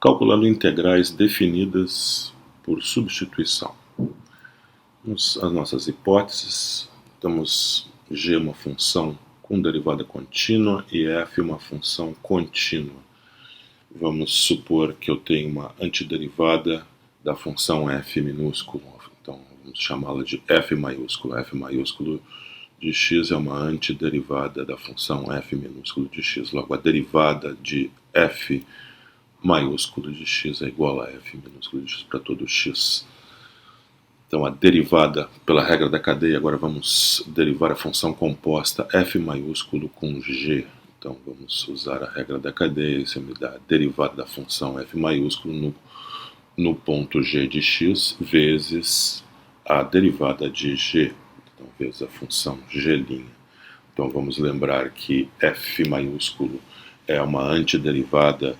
Calculando integrais definidas por substituição. As nossas hipóteses, temos g uma função com derivada contínua e f uma função contínua. Vamos supor que eu tenho uma antiderivada da função f minúsculo, então vamos chamá-la de f maiúsculo. F maiúsculo de x é uma antiderivada da função f minúsculo de x. Logo, a derivada de f maiúsculo de x é igual a f minúsculo de x para todo x. Então, a derivada, pela regra da cadeia, agora vamos derivar a função composta f maiúsculo com g. Então, vamos usar a regra da cadeia, isso me dá a derivada da função f maiúsculo no ponto g de x, vezes a derivada de g, então, vezes a função g'. Então, vamos lembrar que f maiúsculo é uma antiderivada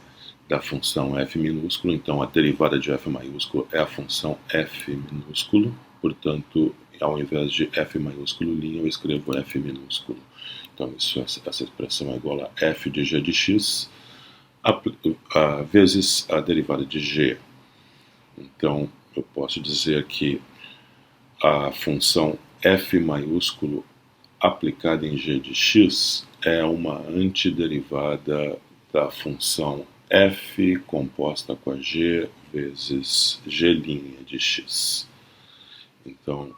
da função f minúsculo, então a derivada de f maiúsculo é a função f minúsculo, portanto, ao invés de f maiúsculo', eu escrevo f minúsculo. Então, essa expressão é igual a f de g de x vezes a derivada de g. Então, eu posso dizer que a função f maiúsculo aplicada em g de x é uma antiderivada da função f composta com a g vezes g' de x. Então,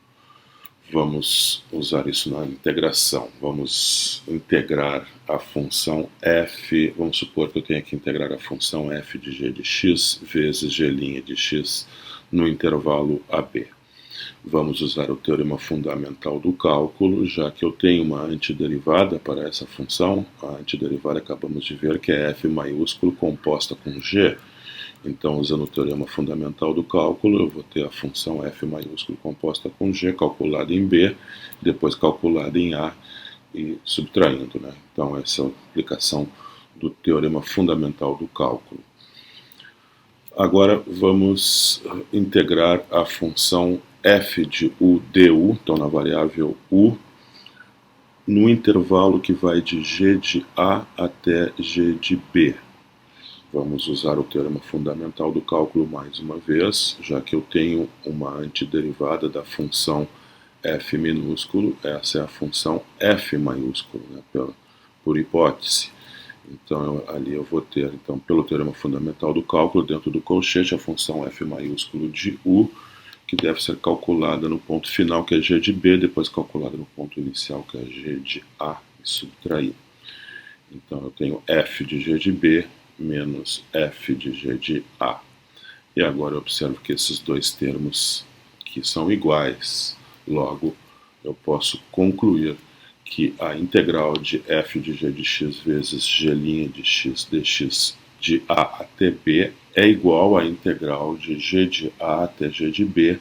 vamos usar isso na integração. Vamos integrar a função f, vamos supor que eu tenha que integrar a função f de g de x vezes g' de x no intervalo AB. Vamos usar o teorema fundamental do cálculo, já que eu tenho uma antiderivada para essa função. A antiderivada acabamos de ver que é f maiúsculo composta com g. Então, usando o teorema fundamental do cálculo, eu vou ter a função f maiúsculo composta com g calculada em b, depois calculada em a e subtraindo, né? Então, essa é a aplicação do teorema fundamental do cálculo. Agora, vamos integrar a função f de u du, então na variável u, no intervalo que vai de g de a até g de b. Vamos usar o teorema fundamental do cálculo mais uma vez, já que eu tenho uma antiderivada da função f minúsculo, essa é a função f maiúsculo, né, por hipótese. Então, ali eu vou ter, então, pelo teorema fundamental do cálculo, dentro do colchete, a função f maiúsculo de u, que deve ser calculada no ponto final, que é g de b, depois calculada no ponto inicial, que é g de a, e subtrair. Então, eu tenho f de g de b menos f de g de a. E agora eu observo que esses dois termos aqui são iguais. Logo, eu posso concluir que a integral de f de g de x vezes g' de x dx de a até b é igual à integral de g de a até g de b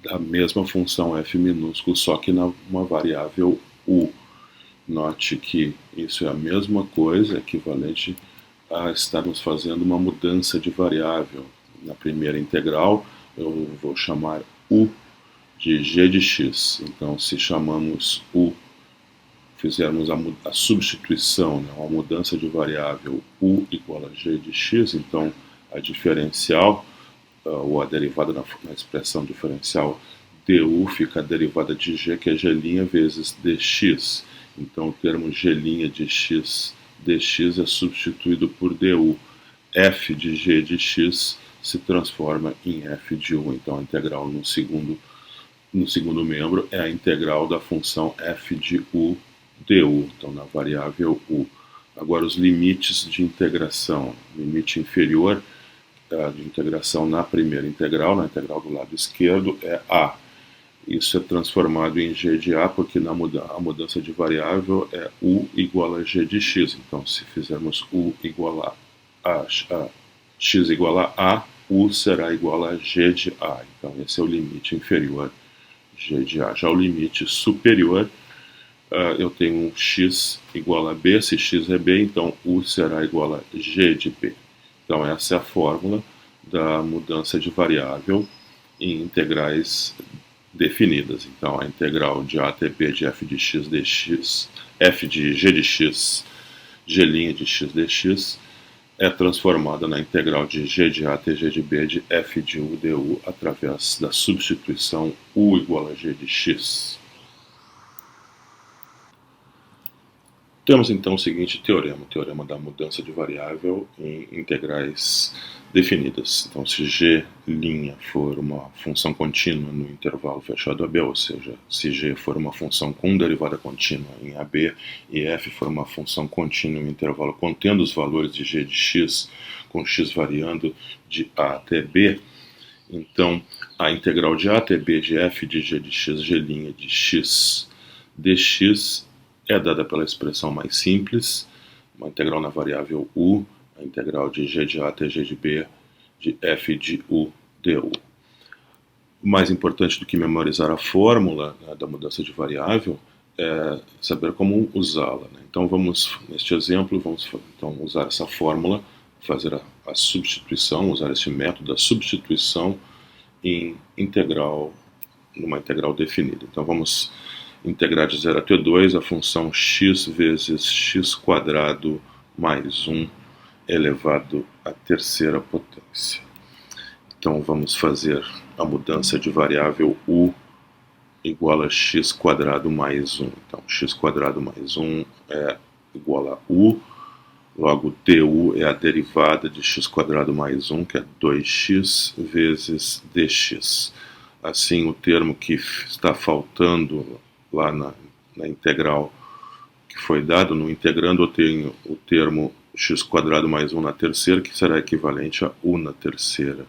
da mesma função f minúsculo, só que numa variável u. Note que isso é a mesma coisa, equivalente a estarmos fazendo uma mudança de variável. Na primeira integral, eu vou chamar u de g de x. Então, se chamamos u, fizermos a substituição, né, a mudança de variável u igual a g de x, então a diferencial, ou a derivada na expressão diferencial du fica a derivada de g, que é g' vezes dx. Então o termo g' de x dx é substituído por du. F de g de x se transforma em f de u. Então a integral no segundo membro é a integral da função f de u du, então na variável u. Agora os limites de integração. Limite inferior de integração na primeira integral, na integral do lado esquerdo, é a. Isso é transformado em g de a, porque a mudança de variável é u igual a g de x. Então, se fizermos u igual a x igual a, u será igual a g de a. Então, esse é o limite inferior, g de a. Já o limite superior, eu tenho um x igual a b, se x é b, então u será igual a g de b. Então, essa é a fórmula da mudança de variável em integrais definidas. Então, a integral de a até b de f de x dx, f de g de x, g' de x dx, é transformada na integral de g de a até g de b de f de u du através da substituição u igual a g de x. Temos então o seguinte teorema, o teorema da mudança de variável em integrais definidas. Então, se g' for uma função contínua no intervalo fechado AB, ou seja, se g for uma função com derivada contínua em AB e f for uma função contínua em intervalo contendo os valores de g de x, com x variando de a até b, então a integral de a até b de f de g de x, g' de x dx é dada pela expressão mais simples, uma integral na variável u, a integral de g de a até g de b de f de u du. Mais importante do que memorizar a fórmula, né, da mudança de variável é saber como usá-la, né? Então neste exemplo, vamos então usar essa fórmula, fazer a substituição, usar esse método da substituição em integral, numa integral definida. Então vamos integrar de 0 até 2 a função x vezes x quadrado mais 1 elevado à terceira potência. Então vamos fazer a mudança de variável u igual a x quadrado mais 1. Então x quadrado mais 1 é igual a u, logo du é a derivada de x quadrado mais 1, que é 2x vezes dx. Assim, o termo que está faltando lá na integral que foi dado, no integrando eu tenho o termo x quadrado mais 1 na terceira, que será equivalente a u na terceira.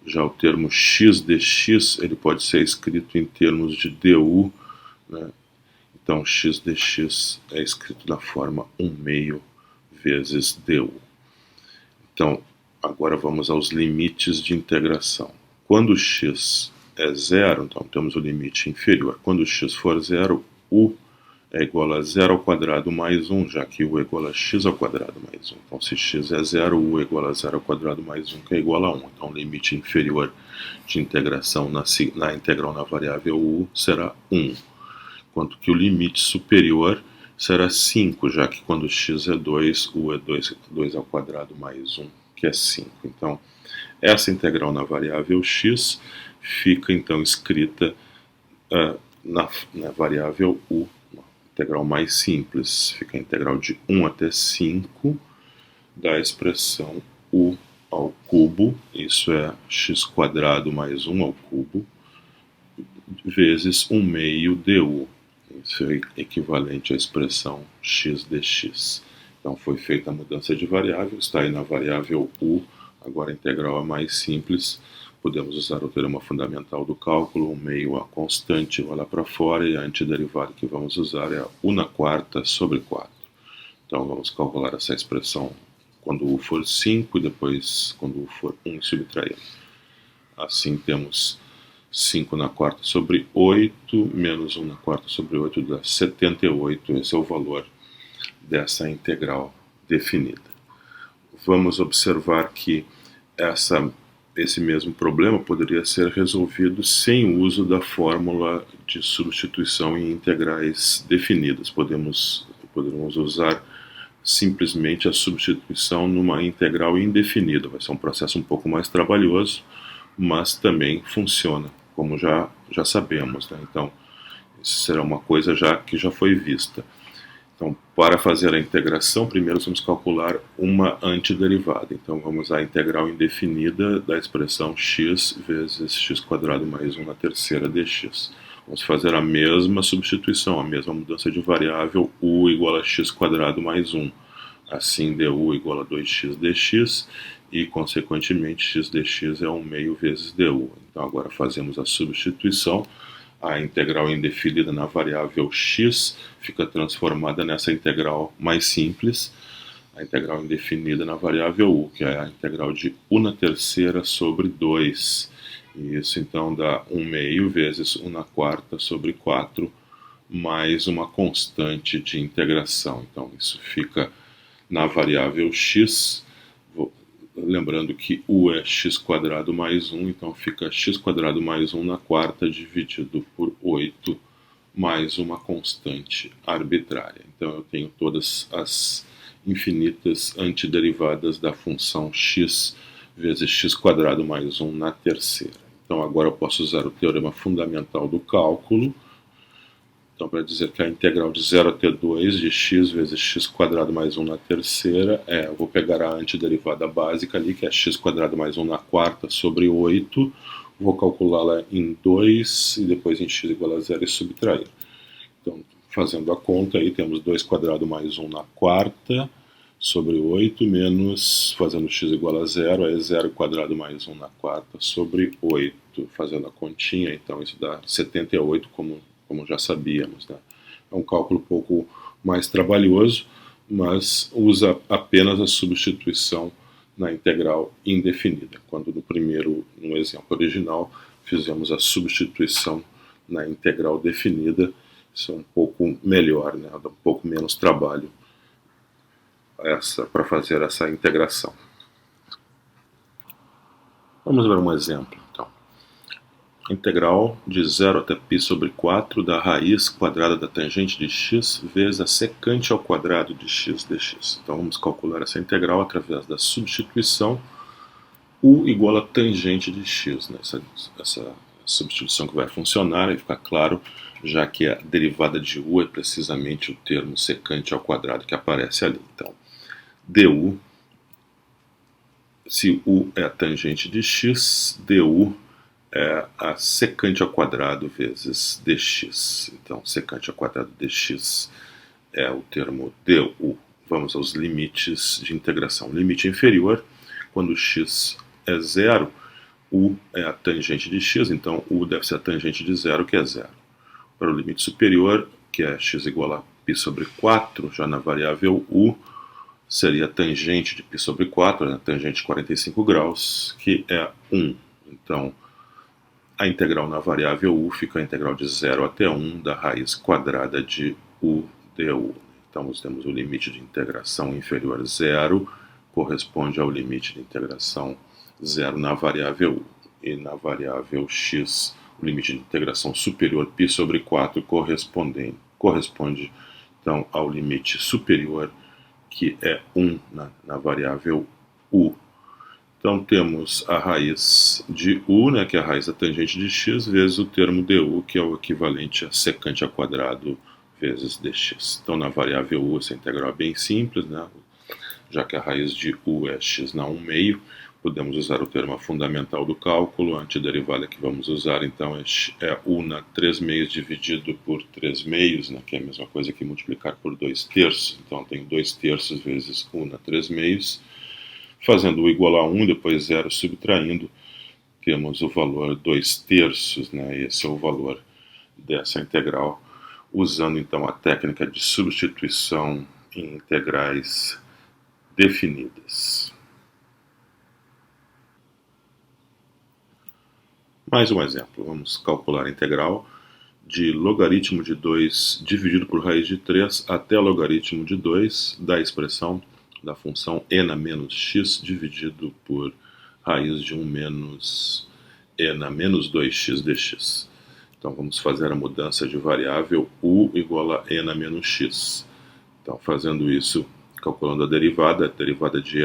Já o termo x dx, ele pode ser escrito em termos de du, né? Então x dx é escrito da forma 1/2 vezes du. Então, agora vamos aos limites de integração. Quando x é zero, então temos o limite inferior. Quando x for zero, u é igual a 0 ao quadrado mais 1, já que u é igual a x ao quadrado mais 1. Então, se x é zero, u é igual a 0 ao quadrado mais 1, que é igual a 1. Então, o limite inferior de integração na integral na variável u será 1. Enquanto que o limite superior será 5, já que quando x é 2, u é 2 ao quadrado mais 1, que é 5. Então, essa integral na variável x fica então escrita na variável u, uma integral mais simples. Fica a integral de 1 até 5 da expressão u ao cubo, isso é x quadrado mais 1 ao cubo, vezes 1/2 du. Isso é equivalente à expressão x dx. Então foi feita a mudança de variável, está aí na variável u, agora a integral é mais simples. Podemos usar o teorema fundamental do cálculo, 1/2 a constante vai lá para fora e a antiderivada que vamos usar é a u na quarta sobre 4. Então vamos calcular essa expressão quando u for 5 e depois quando u for 1 subtraindo. Assim temos 5 na quarta sobre 8 menos 1 na quarta sobre 8 dá 78. Esse é o valor dessa integral definida. Vamos observar que esse mesmo problema poderia ser resolvido sem o uso da fórmula de substituição em integrais definidas. Podemos usar simplesmente a substituição numa integral indefinida. Vai ser um processo um pouco mais trabalhoso, mas também funciona, como já sabemos, né? Então, isso será uma coisa que já foi vista. Então, para fazer a integração, primeiro vamos calcular uma antiderivada. Então, vamos à integral indefinida da expressão x vezes x quadrado mais 1 na terceira dx. Vamos fazer a mesma substituição, a mesma mudança de variável, u igual a x quadrado mais 1. Assim, du igual a 2x dx e, consequentemente, x dx é 1/2 vezes du. Então, agora fazemos a substituição. A integral indefinida na variável x fica transformada nessa integral mais simples, a integral indefinida na variável u, que é a integral de u na terceira sobre 2. E isso então dá 1/2 vezes u na quarta sobre 4, mais uma constante de integração. Então isso fica na variável x, lembrando que u é x quadrado mais 1, então fica x quadrado mais 1 na quarta dividido por 8, mais uma constante arbitrária. Então eu tenho todas as infinitas antiderivadas da função x vezes x² mais 1 na terceira. Então agora eu posso usar o teorema fundamental do cálculo. Então, para dizer que a integral de 0 até 2 de x vezes x² mais 1 na terceira eu vou pegar a antiderivada básica ali, que é x² mais 1 na quarta sobre 8, vou calculá-la em 2 e depois em x igual a 0 e subtrair. Então, fazendo a conta aí, temos 2² mais 1 na quarta sobre 8, menos, fazendo x igual a 0, é 0² mais 1 na quarta sobre 8. Fazendo a continha, então isso dá 78, como já sabíamos, né? É um cálculo um pouco mais trabalhoso, mas usa apenas a substituição na integral indefinida, quando no exemplo original, fizemos a substituição na integral definida. Isso é um pouco melhor, né? Dá um pouco menos trabalho para fazer essa integração. Vamos ver um exemplo, então. Integral de 0 até π sobre 4 da raiz quadrada da tangente de x vezes a secante ao quadrado de x dx. Então vamos calcular essa integral através da substituição u igual a tangente de x, né? Essa substituição que vai funcionar e ficar claro, já que a derivada de u é precisamente o termo secante ao quadrado que aparece ali. Então, du, se u é a tangente de x, du é a secante ao quadrado vezes dx. Então, secante ao quadrado dx é o termo du. Vamos aos limites de integração. Limite inferior, quando x é 0, u é a tangente de x, então u deve ser a tangente de 0, que é 0. Para o limite superior, que é x igual a π sobre 4, já na variável u, seria a tangente de π sobre 4, a tangente de 45 graus, que é 1. Então, a integral na variável u fica a integral de 0 até 1 da raiz quadrada de u du. Então, nós temos o limite de integração inferior a 0, corresponde ao limite de integração 0 na variável u. E na variável x, o limite de integração superior π sobre 4 corresponde então, ao limite superior, que é 1 na variável u. Então temos a raiz de u, né, que é a raiz da tangente de x, vezes o termo du, que é o equivalente a secante ao quadrado vezes dx. Então na variável u essa integral é bem simples, né, já que a raiz de u é x na 1/2, podemos usar o termo fundamental do cálculo. A antiderivada que vamos usar então é u na 3/2 dividido por 3/2, né, que é a mesma coisa que multiplicar por 2/3. Então tem 2/3 vezes u na 3/2. Fazendo u igual a 1, depois 0 subtraindo, temos o valor 2/3, né? Esse é o valor dessa integral, usando então a técnica de substituição em integrais definidas. Mais um exemplo, vamos calcular a integral de logaritmo de 2 dividido por raiz de 3 até logaritmo de 2 da expressão da função e na menos x dividido por raiz de 1 menos e na menos 2x dx. Então vamos fazer a mudança de variável u igual a e na menos x. Então fazendo isso, calculando a derivada de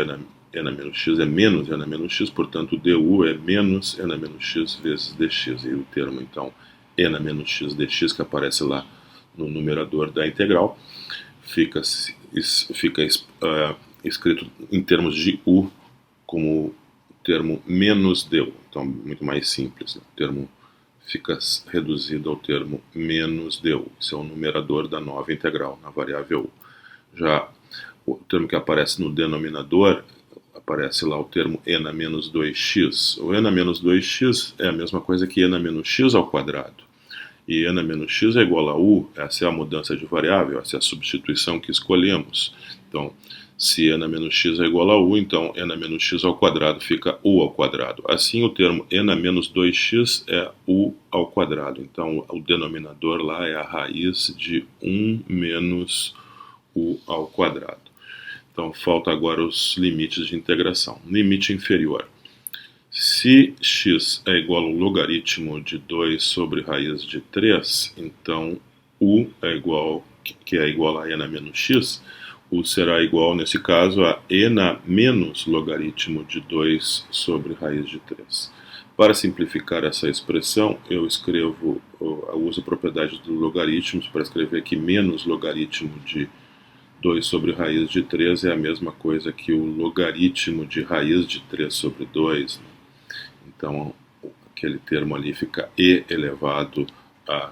e na menos x é menos e na menos x, portanto du é menos e na menos x vezes dx. E o termo então e na menos x dx, que aparece lá no numerador da integral, fica escrito em termos de u como o termo menos du. Então, muito mais simples, né? O termo fica reduzido ao termo menos du. Isso é o numerador da nova integral, na variável u. Já o termo que aparece no denominador, aparece lá o termo e na menos 2x. O e na menos 2x é a mesma coisa que e na menos x ao quadrado. E e na menos x é igual a u, essa é a mudança de variável, essa é a substituição que escolhemos. Então, se e na menos x é igual a u, então e na menos x ao quadrado fica u ao quadrado. Assim, o termo e na menos 2x é u ao quadrado. Então, o denominador lá é a raiz de 1 menos u ao quadrado. Então, falta agora os limites de integração. Limite inferior. Se x é igual ao logaritmo de 2 sobre raiz de 3, então u é igual, que é igual a e na menos x, U será igual, nesse caso, a e na menos logaritmo de 2 sobre raiz de 3. Para simplificar essa expressão, eu uso a propriedade dos logaritmos para escrever que menos logaritmo de 2 sobre raiz de 3 é a mesma coisa que o logaritmo de raiz de 3 sobre 2. Então, aquele termo ali fica e elevado a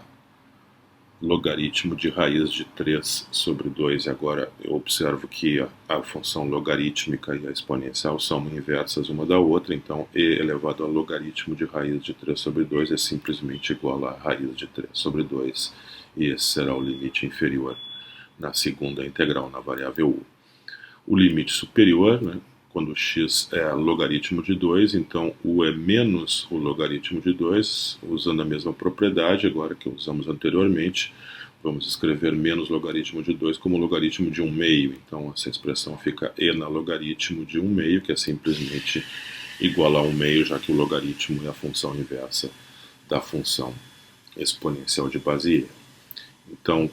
logaritmo de raiz de 3 sobre 2. E agora eu observo que a função logarítmica e a exponencial são inversas uma da outra, então e elevado a logaritmo de raiz de 3 sobre 2 é simplesmente igual a raiz de 3 sobre 2, e esse será o limite inferior na segunda integral, na variável u. O limite superior, né, quando x é logaritmo de 2, então u é menos o logaritmo de 2, usando a mesma propriedade agora que usamos anteriormente, vamos escrever menos logaritmo de 2 como logaritmo de 1 meio, então essa expressão fica e na logaritmo de 1 meio, que é simplesmente igual a 1 meio, já que o logaritmo é a função inversa da função exponencial de base e. Então,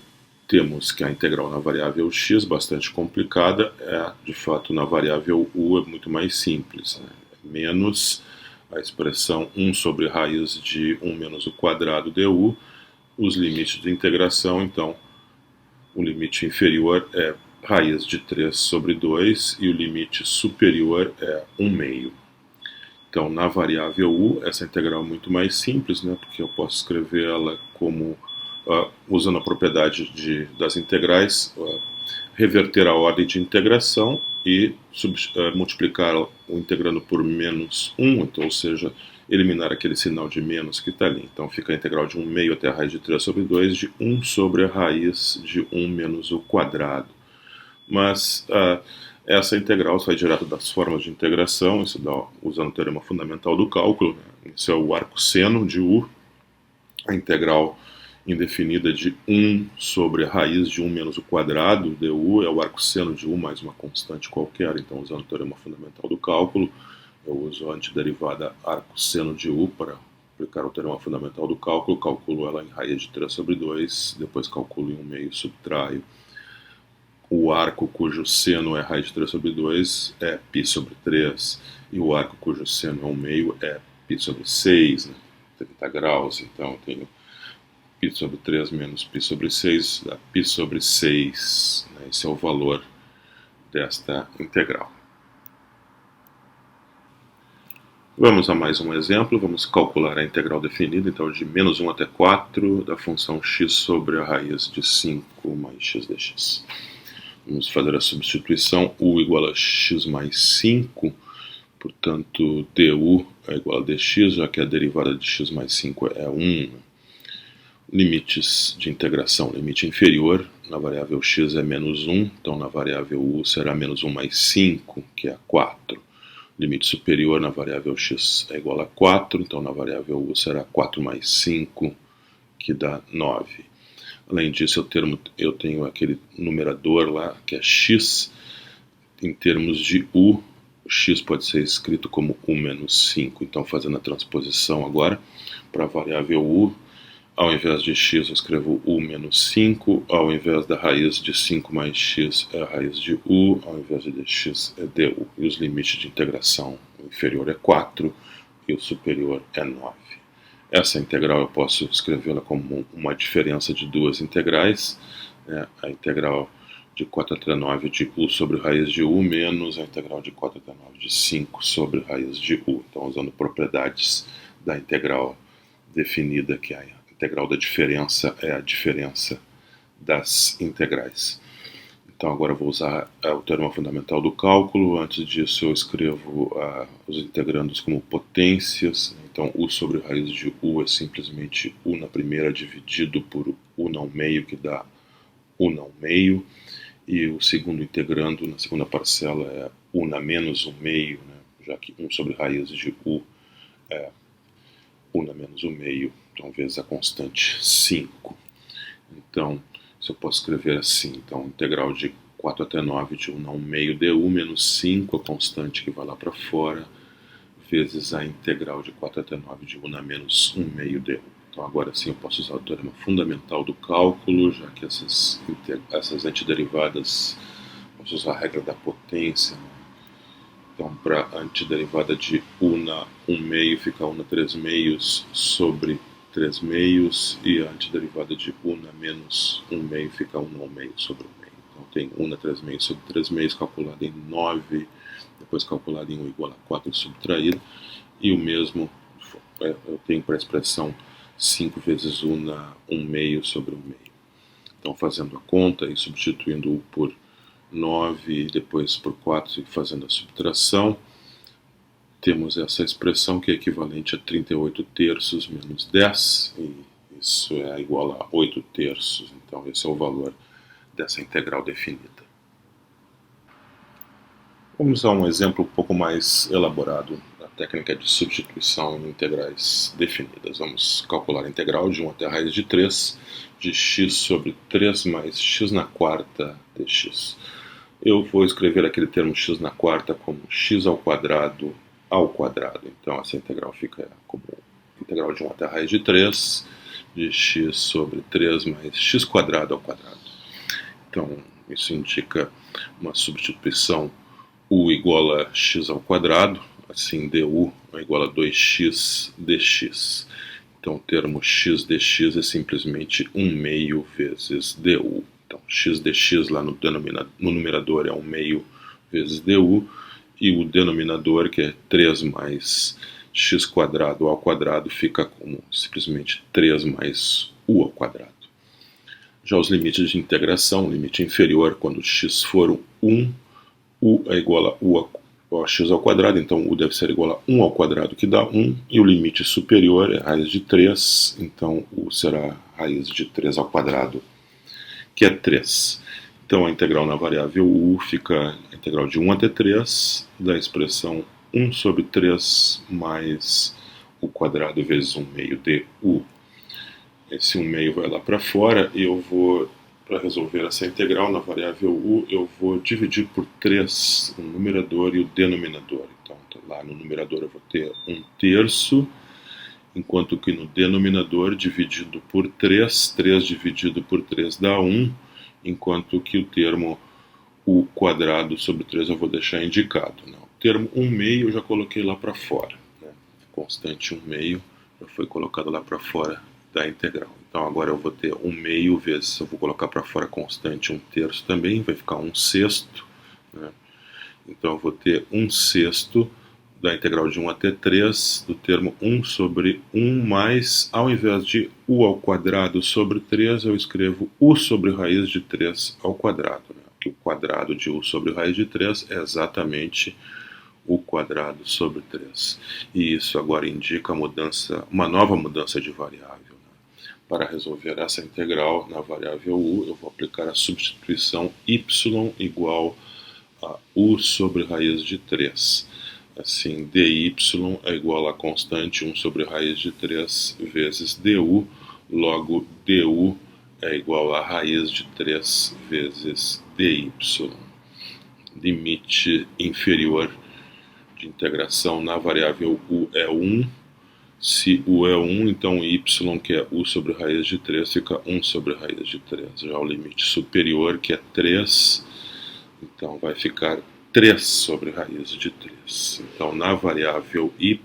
temos que a integral na variável x, bastante complicada, de fato na variável u é muito mais simples, né? Menos a expressão 1 sobre raiz de 1 menos o quadrado du, os limites de integração, então o limite inferior é raiz de 3 sobre 2 e o limite superior é 1 meio. Então, na variável u, essa integral é muito mais simples, né, porque eu posso escrever ela como usando a propriedade das integrais, reverter a ordem de integração e multiplicar o integrando por menos 1, então, ou seja, eliminar aquele sinal de menos que está ali. Então fica a integral de 1 meio até a raiz de 3 sobre 2 de 1 sobre a raiz de 1 menos o quadrado. Mas essa integral sai direto das formas de integração, isso dá, usando o teorema fundamental do cálculo, né? Isso é o arcosseno de u, a integral indefinida de 1 sobre a raiz de 1 menos o quadrado, du, é o arcosseno de u mais uma constante qualquer, então usando o teorema fundamental do cálculo, eu uso a antiderivada arcosseno de u para aplicar o teorema fundamental do cálculo, calculo ela em raiz de 3 sobre 2, depois calculo em 1 meio, subtraio o arco cujo seno é raiz de 3 sobre 2 é π sobre 3, e o arco cujo seno é 1 meio é π sobre 6, né? 30 graus, então eu tenho π sobre 3 menos π sobre 6 dá π sobre 6, né? Esse é o valor desta integral. Vamos a mais um exemplo, vamos calcular a integral definida, então de menos 1 até 4 da função x sobre a raiz de 5 mais x dx. Vamos fazer a substituição, u igual a x mais 5, portanto du é igual a dx, já que a derivada de x mais 5 é 1. Limites de integração, limite inferior na variável x é menos 1, então na variável u será menos 1 mais 5, que é 4. Limite superior na variável x é igual a 4, então na variável u será 4 mais 5, que dá 9. Além disso, eu tenho aquele numerador lá, que é x, em termos de u, x pode ser escrito como u menos 5. Então, fazendo a transposição agora para a variável u, ao invés de x eu escrevo u menos 5, ao invés da raiz de 5 mais x é a raiz de u, ao invés de dx é du. E os limites de integração, o inferior é 4 e o superior é 9. Essa integral eu posso escrevê-la como uma diferença de duas integrais, né? A integral de 4 até 9 de u sobre raiz de u menos a integral de 4 até 9 de 5 sobre raiz de u. Então, usando propriedades da integral definida, que a integral da diferença é a diferença das integrais. Então agora eu vou usar o teorema fundamental do cálculo. Antes disso eu escrevo os integrandos como potências. Então u sobre raiz de u é simplesmente u na primeira dividido por u não meio, que dá u não meio. E o segundo integrando na segunda parcela é u na menos 1 meio, né? Já que 1 sobre raiz de u é u na menos 1 meio, então vezes a constante 5. Então, isso eu posso escrever assim, então, integral de 4 até 9 de 1 na 1 meio du menos 5, a constante que vai lá para fora, vezes a integral de 4 até 9 de 1 na menos 1 meio du. Então, agora sim eu posso usar o teorema fundamental do cálculo, já que essas antiderivadas vamos usar a regra da potência, né? Então, para a antiderivada de u na 1 meio fica u na 3 meios sobre 3 meios, e a antiderivada de u na menos 1 meio fica u na 1 meio sobre 1 meio. Então tem u na 3 meios sobre 3 meios calculado em 9, depois calculado em u igual a 4 subtraído, e o mesmo eu tenho para a expressão 5 vezes u na 1 meio sobre 1 meio. Então, fazendo a conta e substituindo u por 9, depois por 4 e fazendo a subtração, temos essa expressão que é equivalente a 38 terços menos 10, e isso é igual a 8 terços. Então, esse é o valor dessa integral definida. Vamos a um exemplo um pouco mais elaborado da técnica de substituição em integrais definidas. Vamos calcular a integral de 1 até a raiz de 3 de x sobre 3 mais x na quarta dx. Eu vou escrever aquele termo x na quarta como x ao quadrado. Então, essa integral fica como integral de 1 até a raiz de 3 de x sobre 3 mais x quadrado ao quadrado. Então, isso indica uma substituição u igual a x ao quadrado, assim du é igual a 2x dx. Então, o termo x dx é simplesmente 1 meio vezes du. Então, x dx lá no numerador é 1 meio vezes du, e o denominador, que é 3 mais x quadrado ao quadrado, fica como simplesmente 3 mais u ao quadrado. Já os limites de integração, limite inferior, quando x for 1, u é igual a u a x ao quadrado, então u deve ser igual a 1 ao quadrado, que dá 1, e o limite superior é raiz de 3, então u será raiz de 3 ao quadrado, que é 3. Então, a integral na variável u fica a integral de 1 até 3 da expressão 1 sobre 3 mais u quadrado vezes 1 meio du. Esse 1 meio vai lá para fora, e eu vou, para resolver essa integral na variável u, eu vou dividir por 3 o numerador e o denominador. Então, lá no numerador eu vou ter 1 terço, enquanto que no denominador, dividido por 3, 3 dividido por 3 dá 1, enquanto que o termo u quadrado sobre 3 eu vou deixar indicado. Não. O termo 1 meio eu já coloquei lá para fora, né? Constante 1 meio já foi colocado lá para fora da integral. Então, agora eu vou ter 1 meio vezes, eu vou colocar para fora constante 1 terço também, vai ficar 1 sexto, né? Então, eu vou ter 1 sexto da integral de 1 até 3 do termo 1 sobre 1 mais, ao invés de u ao quadrado sobre 3, eu escrevo u sobre raiz de 3 ao quadrado, né? Que o quadrado de u sobre raiz de 3 é exatamente u quadrado sobre 3. E isso agora indica uma nova mudança de variável. Para resolver essa integral na variável u, eu vou aplicar a substituição y igual a u sobre raiz de 3. Assim, dy é igual a constante 1 sobre raiz de 3 vezes du, logo du é igual a raiz de 3 vezes dy. Limite inferior de integração na variável u é 1. Se u é 1, então y, que é u sobre raiz de 3, fica 1 sobre raiz de 3. Já o limite superior, que é 3, então vai ficar 3 sobre raiz de 3. Então, na variável y,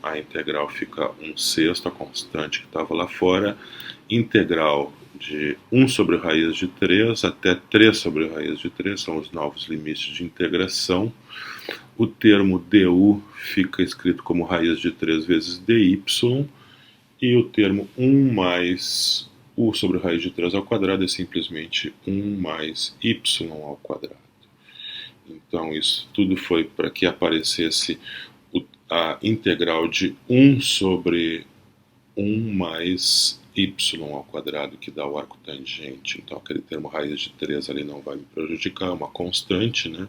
a integral fica 1 sexto, a constante que estava lá fora, integral de 1 sobre raiz de 3 até 3 sobre raiz de 3, são os novos limites de integração. O termo du fica escrito como raiz de 3 vezes dy, e o termo 1 mais u sobre raiz de 3 ao quadrado é simplesmente 1 mais y ao quadrado. Então, isso tudo foi para que aparecesse a integral de 1 sobre 1 mais y ao quadrado, que dá o arco tangente. Então, aquele termo raiz de 3 ali não vai me prejudicar, é uma constante, né?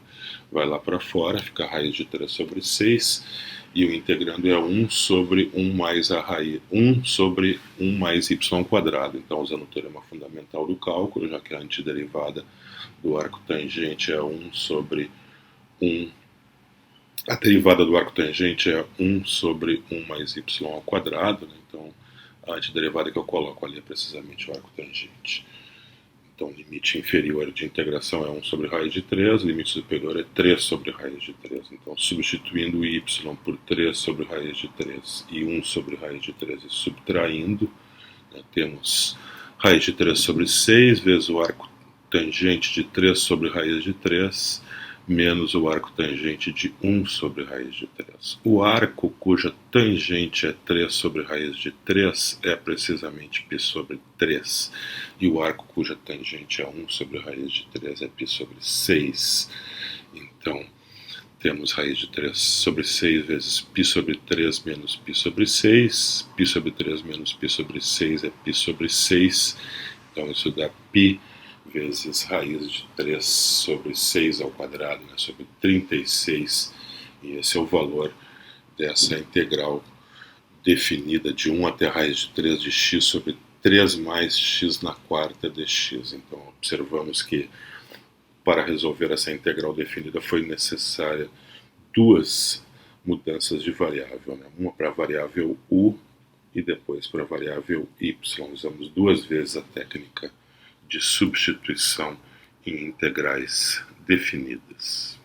Vai lá para fora, fica raiz de 3 sobre 6, e o integrando é 1 sobre 1 mais a raiz, 1 sobre 1 mais y ao quadrado. Então, usando o teorema fundamental do cálculo, já que a antiderivada do arco tangente é 1 sobre 1, a derivada do arco tangente é 1 sobre 1 mais y ao quadrado, né? Então, a antiderivada que eu coloco ali é precisamente o arco tangente. Então, limite inferior de integração é 1 sobre raiz de 3, limite superior é 3 sobre raiz de 3. Então, substituindo o y por 3 sobre raiz de 3 e 1 sobre raiz de 3 e subtraindo, né, temos raiz de 3 sobre 6 vezes o arco tangente de 3 sobre raiz de 3 menos o arco tangente de 1 sobre raiz de 3. O arco cuja tangente é 3 sobre raiz de 3 é precisamente π sobre 3. E o arco cuja tangente é 1 sobre raiz de 3 é π sobre 6. Então, temos raiz de 3 sobre 6 vezes π sobre 3 menos π sobre 6. π sobre 3 menos π sobre 6 é π sobre 6. Então, isso dá π vezes raiz de 3 sobre 6 ao quadrado, né, sobre 36, e esse é o valor dessa integral definida de 1 até a raiz de 3 de x sobre 3 mais x na quarta dx. Então, observamos que para resolver essa integral definida foi necessária duas mudanças de variável, né? Uma para a variável u e depois para a variável y. Usamos duas vezes a técnica de substituição em integrais definidas.